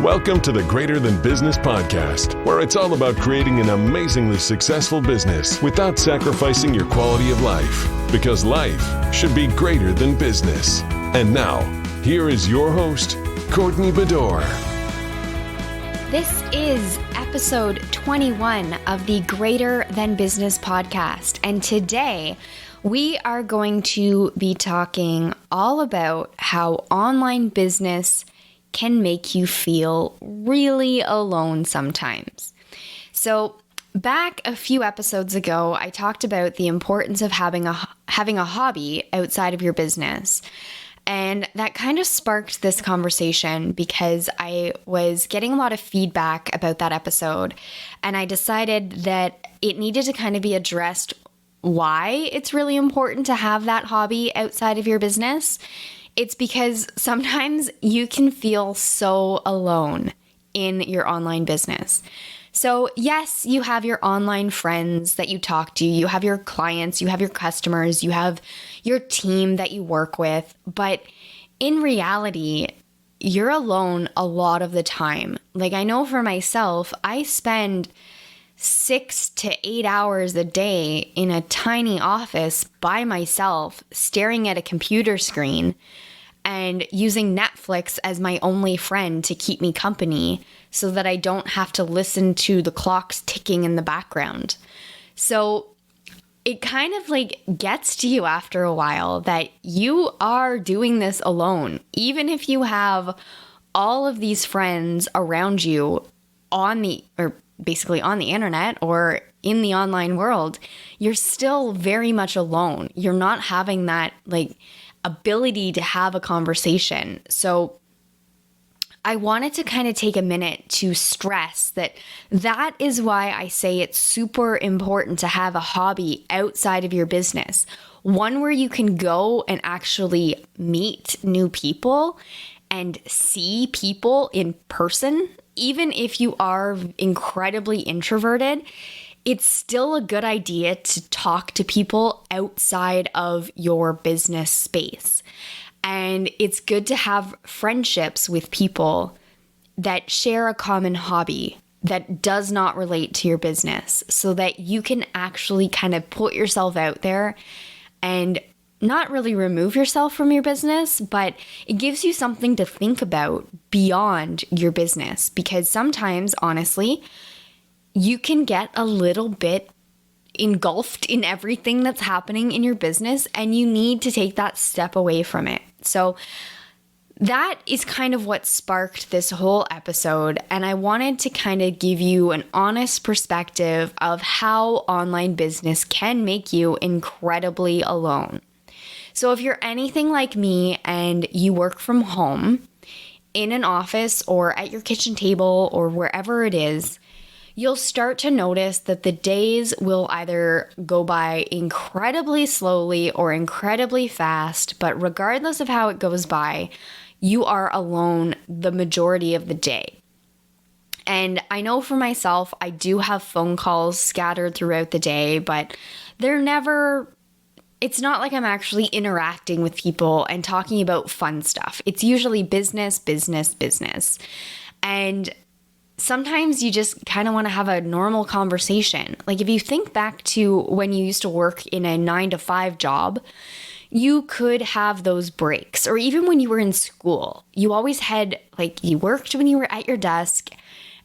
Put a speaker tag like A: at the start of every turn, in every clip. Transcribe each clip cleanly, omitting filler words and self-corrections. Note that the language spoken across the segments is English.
A: Welcome to the Greater Than Business podcast, where it's all about creating an amazingly successful business without sacrificing your quality of life, because life should be greater than business. And now, here is your host, Courtney Bedore.
B: This is episode 21 of the Greater Than Business podcast, and today we are going to be talking all about how online business can make you feel really alone sometimes. So back a few episodes ago, I talked about the importance of having a hobby outside of your business. And that kind of sparked this conversation because I was getting a lot of feedback about that episode. And I decided that it needed to kind of be addressed why it's really important to have that hobby outside of your business. It's because sometimes you can feel so alone in your online business. So yes, you have your online friends that you talk to, you have your clients, you have your customers, you have your team that you work with, but in reality, you're alone a lot of the time. Like I know for myself, I spend 6 to 8 hours a day in a tiny office by myself, staring at a computer screen and using Netflix as my only friend to keep me company so that I don't have to listen to the clocks ticking in the background. So it kind of like gets to you after a while that you are doing this alone, even if you have all of these friends around you basically on the internet or in the online world, you're still very much alone. You're not having that like ability to have a conversation. So I wanted to kind of take a minute to stress that is why I say it's super important to have a hobby outside of your business. One where you can go and actually meet new people and see people in person. Even if you are incredibly introverted, it's still a good idea to talk to people outside of your business space. And it's good to have friendships with people that share a common hobby that does not relate to your business so that you can actually kind of put yourself out there and not really remove yourself from your business, but it gives you something to think about beyond your business. Because sometimes, honestly, you can get a little bit engulfed in everything that's happening in your business and you need to take that step away from it. So that is kind of what sparked this whole episode. And I wanted to kind of give you an honest perspective of how online business can make you incredibly alone. So if you're anything like me and you work from home in an office or at your kitchen table or wherever it is, you'll start to notice that the days will either go by incredibly slowly or incredibly fast, but regardless of how it goes by, you are alone the majority of the day. And I know for myself, I do have phone calls scattered throughout the day, but it's not like I'm actually interacting with people and talking about fun stuff. It's usually business, business, business. And sometimes you just kind of want to have a normal conversation. Like if you think back to when you used to work in a 9-to-5 job, you could have those breaks. Or even when you were in school, you always had, like, you worked when you were at your desk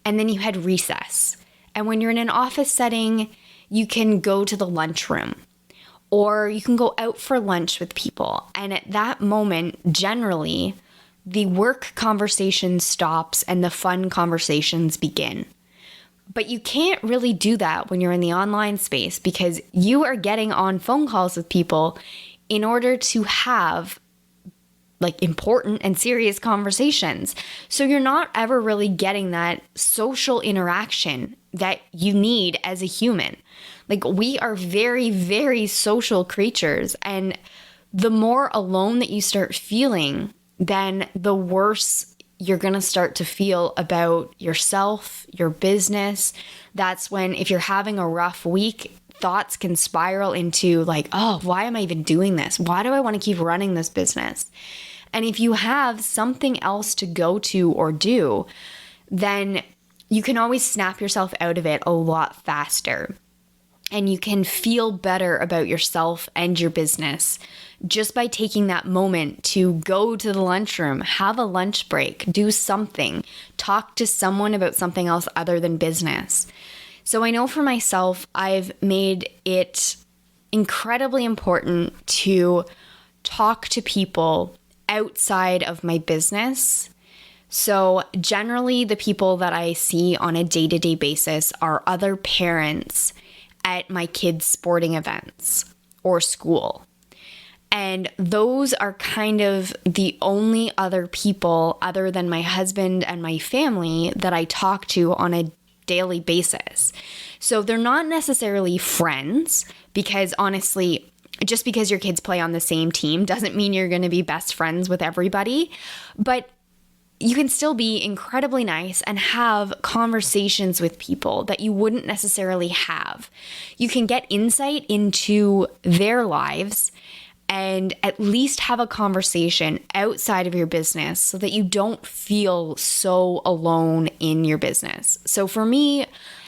B: and then you had recess. And when you're in an office setting, you can go to the lunchroom or you can go out for lunch with people. And at that moment, generally, the work conversation stops and the fun conversations begin. But you can't really do that when you're in the online space because you are getting on phone calls with people in order to have like important and serious conversations. So you're not ever really getting that social interaction that you need as a human. Like we are very, very social creatures, and the more alone that you start feeling, then the worse you're going to start to feel about yourself, your business. That's when, if you're having a rough week, thoughts can spiral into like, oh, why am I even doing this? Why do I want to keep running this business? And if you have something else to go to or do, then you can always snap yourself out of it a lot faster. And you can feel better about yourself and your business just by taking that moment to go to the lunchroom, have a lunch break, do something, talk to someone about something else other than business. So I know for myself, I've made it incredibly important to talk to people outside of my business. So generally, the people that I see on a day-to-day basis are other parents at my kids' sporting events or school. And those are kind of the only other people other than my husband and my family that I talk to on a daily basis. So they're not necessarily friends, because honestly, just because your kids play on the same team doesn't mean you're going to be best friends with everybody. But you can still be incredibly nice and have conversations with people that you wouldn't necessarily have. You can get insight into their lives and at least have a conversation outside of your business so that you don't feel so alone in your business. So for me,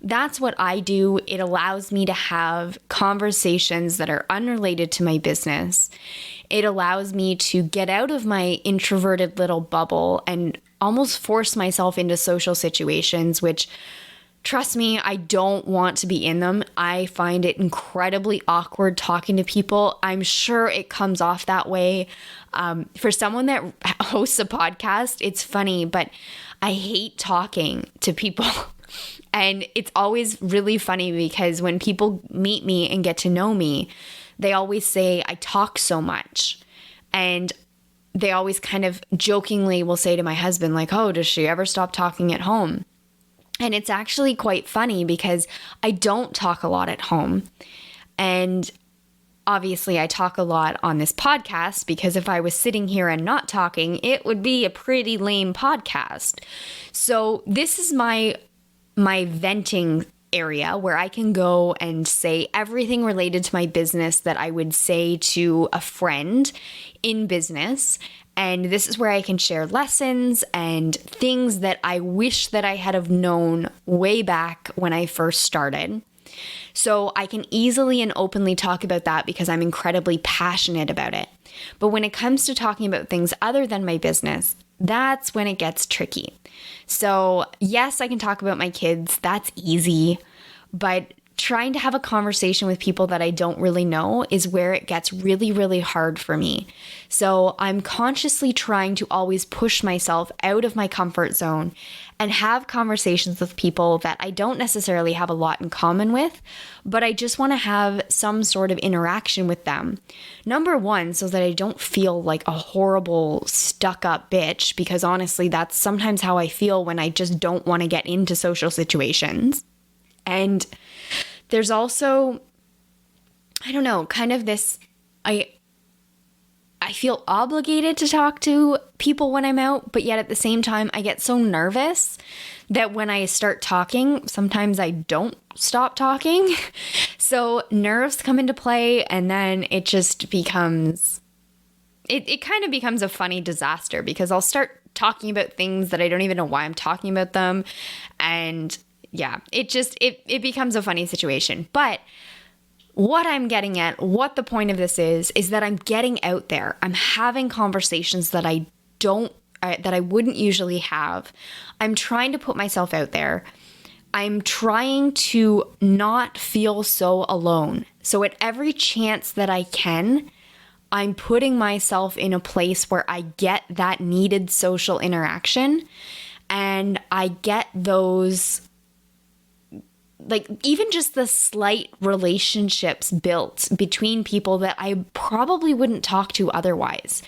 B: that's what I do. It allows me to have conversations that are unrelated to my business. It allows me to get out of my introverted little bubble and almost force myself into social situations, which, trust me, I don't want to be in them. I find it incredibly awkward talking to people. I'm sure it comes off that way. For someone that hosts a podcast, it's funny, but I hate talking to people. And it's always really funny because when people meet me and get to know me, they always say I talk so much. And they always kind of jokingly will say to my husband, like, oh, does she ever stop talking at home? And it's actually quite funny because I don't talk a lot at home. And obviously I talk a lot on this podcast, because if I was sitting here and not talking, it would be a pretty lame podcast. So this is my venting area where I can go and say everything related to my business that I would say to a friend in business. And this is where I can share lessons and things that I wish that I had have known way back when I first started. So I can easily and openly talk about that because I'm incredibly passionate about it. But when it comes to talking about things other than my business, that's when it gets tricky. So yes, I can talk about my kids. That's easy. But trying to have a conversation with people that I don't really know is where it gets really, really hard for me. So I'm consciously trying to always push myself out of my comfort zone and have conversations with people that I don't necessarily have a lot in common with, but I just want to have some sort of interaction with them. Number one, so that I don't feel like a horrible, stuck-up bitch, because honestly, that's sometimes how I feel when I just don't want to get into social situations. And there's also, I don't know, kind of this, I feel obligated to talk to people when I'm out, but yet at the same time, I get so nervous that when I start talking, sometimes I don't stop talking. So nerves come into play, and then it just becomes, it kind of becomes a funny disaster, because I'll start talking about things that I don't even know why I'm talking about them. And yeah, it becomes a funny situation. But what I'm getting at, what the point of this is that I'm getting out there. I'm having conversations that I wouldn't usually have. I'm trying to put myself out there. I'm trying to not feel so alone. So at every chance that I can, I'm putting myself in a place where I get that needed social interaction, and I get those, like, even just the slight relationships built between people that I probably wouldn't talk to otherwise.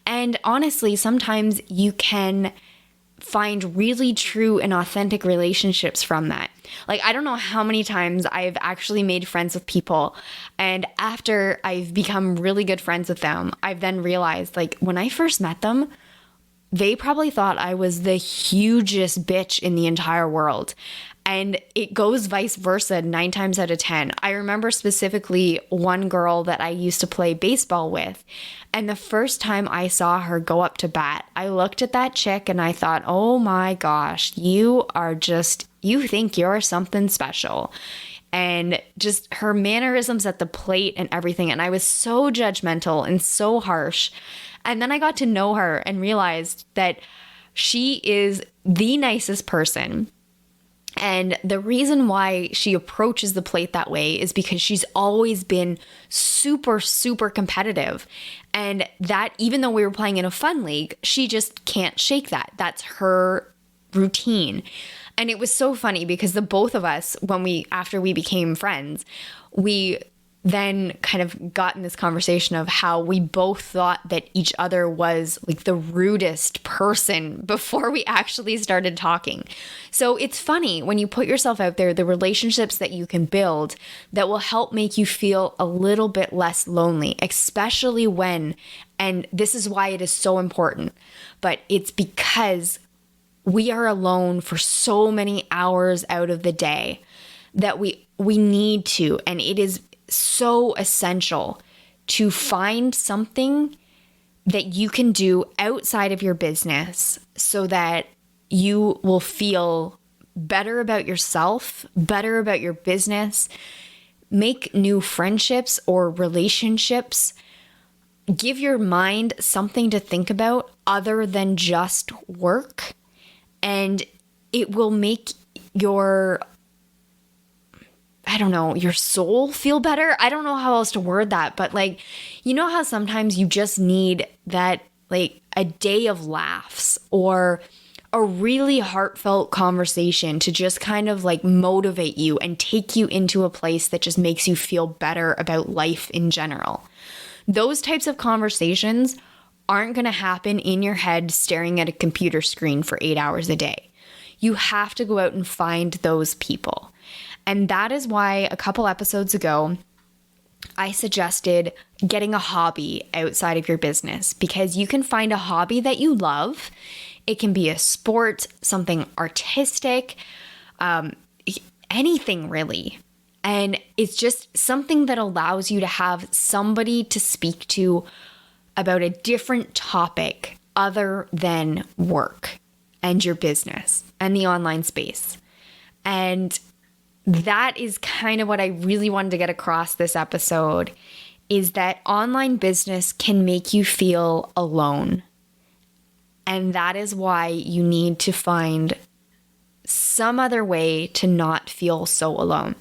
B: And honestly, sometimes you can find really true and authentic relationships from that. Like, I don't know how many times I've actually made friends with people, and after I've become really good friends with them, I've then realized, like, when I first met them, they probably thought I was the hugest bitch in the entire world. And it goes vice versa 9 times out of 10. I remember specifically one girl that I used to play baseball with. And the first time I saw her go up to bat, I looked at that chick and I thought, oh my gosh, you think you're something special. And just her mannerisms at the plate and everything. And I was so judgmental and so harsh. And then I got to know her and realized that she is the nicest person. And the reason why she approaches the plate that way is because she's always been super, super competitive. And that, even though we were playing in a fun league, she just can't shake that. That's her routine. And it was so funny because the both of us, after we became friends, we then kind of got in this conversation of how we both thought that each other was like the rudest person before we actually started talking. So it's funny when you put yourself out there, the relationships that you can build that will help make you feel a little bit less lonely, especially when, and this is why it is so important, but it's because we are alone for so many hours out of the day that we need to, and it is so essential to find something that you can do outside of your business so that you will feel better about yourself, better about your business, make new friendships or relationships, give your mind something to think about other than just work, and it will make your soul feel better. I don't know how else to word that, but like, you know how sometimes you just need that, like a day of laughs or a really heartfelt conversation to just kind of like motivate you and take you into a place that just makes you feel better about life in general. Those types of conversations aren't going to happen in your head staring at a computer screen for 8 hours a day. You have to go out and find those people. And that is why a couple episodes ago, I suggested getting a hobby outside of your business, because you can find a hobby that you love. It can be a sport, something artistic, anything really. And it's just something that allows you to have somebody to speak to about a different topic other than work and your business and the online space. And that is kind of what I really wanted to get across this episode, is that online business can make you feel alone. And that is why you need to find some other way to not feel so alone.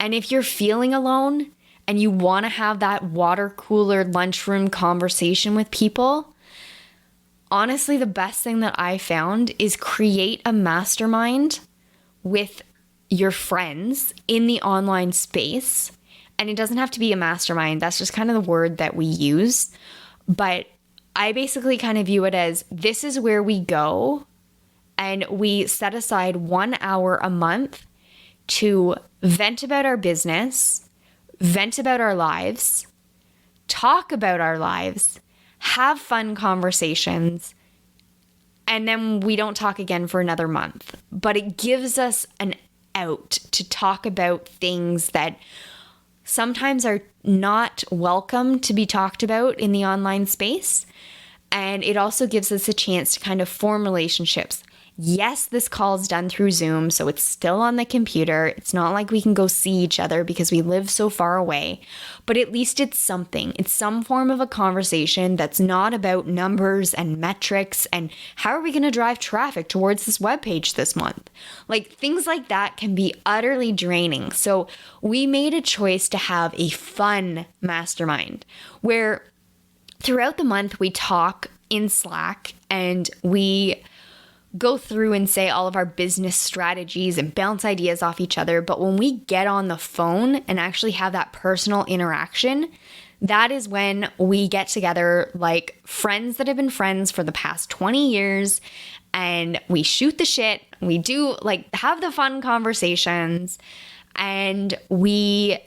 B: And if you're feeling alone and you want to have that water cooler lunchroom conversation with people, honestly, the best thing that I found is create a mastermind with your friends in the online space. And it doesn't have to be a mastermind. That's just kind of the word that we use. But I basically kind of view it as, this is where we go and we set aside 1 hour a month to vent about our business, vent about our lives, talk about our lives, have fun conversations, and then we don't talk again for another month. But it gives us an out to talk about things that sometimes are not welcome to be talked about in the online space. And it also gives us a chance to kind of form relationships. Yes, this call is done through Zoom, so it's still on the computer. It's not like we can go see each other because we live so far away, but at least it's something. It's some form of a conversation that's not about numbers and metrics and how are we going to drive traffic towards this webpage this month? Like, things like that can be utterly draining. So we made a choice to have a fun mastermind where throughout the month we talk in Slack and we go through and say all of our business strategies and bounce ideas off each other. But when we get on the phone and actually have that personal interaction, that is when we get together like friends that have been friends for the past 20 years and we shoot the shit. We do like have the fun conversations and we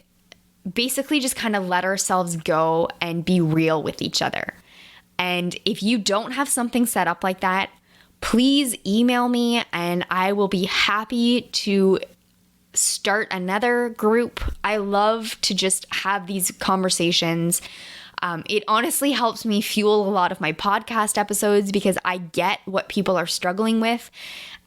B: basically just kind of let ourselves go and be real with each other. And if you don't have something set up like that, please email me and I will be happy to start another group. I love to just have these conversations. It honestly helps me fuel a lot of my podcast episodes because I get what people are struggling with.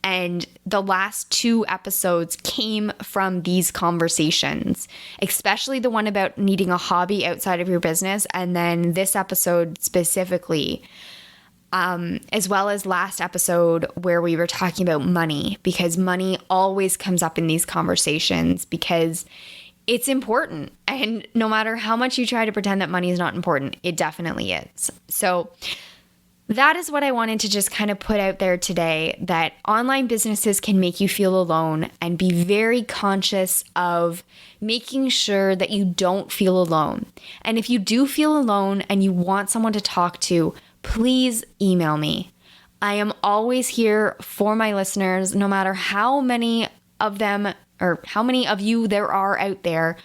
B: And the last 2 episodes came from these conversations, especially the one about needing a hobby outside of your business. And then this episode specifically, as well as last episode where we were talking about money, because money always comes up in these conversations because it's important. And no matter how much you try to pretend that money is not important, it definitely is. So that is what I wanted to just kind of put out there today, that online businesses can make you feel alone, and be very conscious of making sure that you don't feel alone. And if you do feel alone and you want someone to talk to, please email me. I am always here for my listeners, no matter how many of them or how many of you there are out there.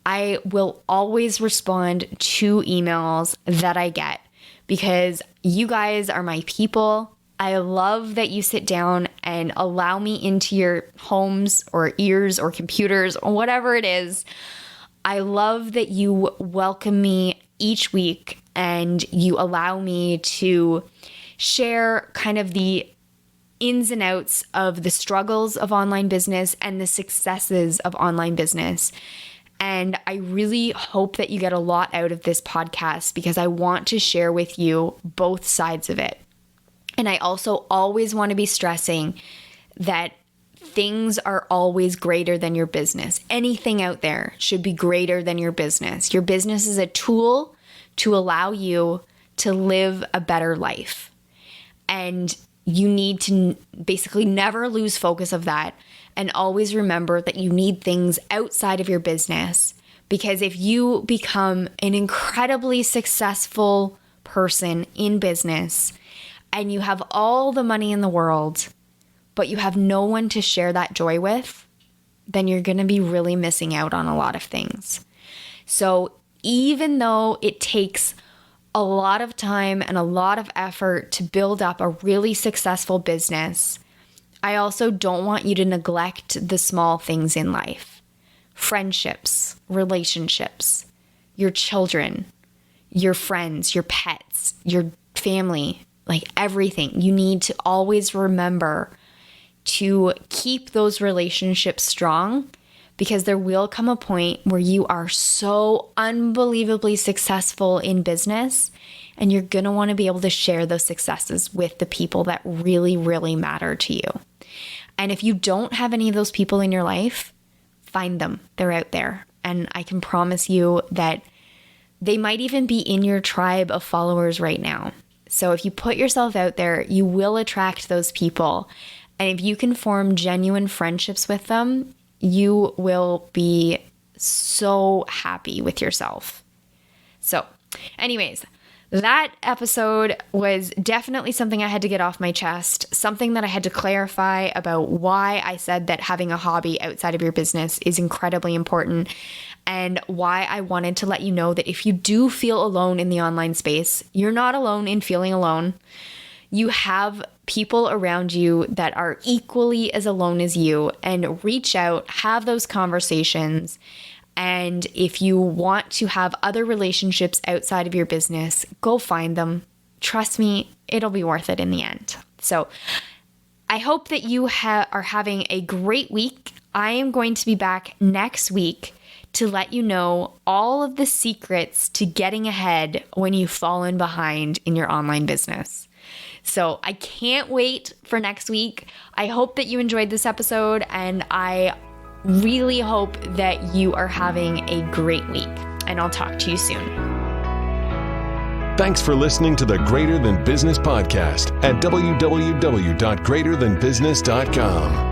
B: I will always respond to emails that I get because you guys are my people. I love that you sit down and allow me into your homes or ears or computers or whatever it is. I love that you welcome me each week and you allow me to share kind of the ins and outs of the struggles of online business and the successes of online business. And I really hope that you get a lot out of this podcast because I want to share with you both sides of it. And I also always want to be stressing that things are always greater than your business. Anything out there should be greater than your business. Your business is a tool to allow you to live a better life. And you need to basically never lose focus of that and always remember that you need things outside of your business, because if you become an incredibly successful person in business and you have all the money in the world, but you have no one to share that joy with, then you're going to be really missing out on a lot of things. So even though it takes a lot of time and a lot of effort to build up a really successful business, I also don't want you to neglect the small things in life. Friendships, relationships, your children, your friends, your pets, your family, like everything. You need to always remember to keep those relationships strong, because there will come a point where you are so unbelievably successful in business and you're going to want to be able to share those successes with the people that really, really matter to you. And if you don't have any of those people in your life, find them. They're out there. And I can promise you that they might even be in your tribe of followers right now. So if you put yourself out there, you will attract those people. And if you can form genuine friendships with them, you will be so happy with yourself. So anyways, that episode was definitely something I had to get off my chest, something that I had to clarify about why I said that having a hobby outside of your business is incredibly important, and why I wanted to let you know that if you do feel alone in the online space, you're not alone in feeling alone. You have people around you that are equally as alone as you, and reach out, have those conversations. And if you want to have other relationships outside of your business, go find them. Trust me, it'll be worth it in the end. So I hope that you are having a great week. I am going to be back next week to let you know all of the secrets to getting ahead when you've fallen behind in your online business. So I can't wait for next week. I hope that you enjoyed this episode, and I really hope that you are having a great week, and I'll talk to you soon.
A: Thanks for listening to the Greater Than Business podcast at www.greaterthanbusiness.com.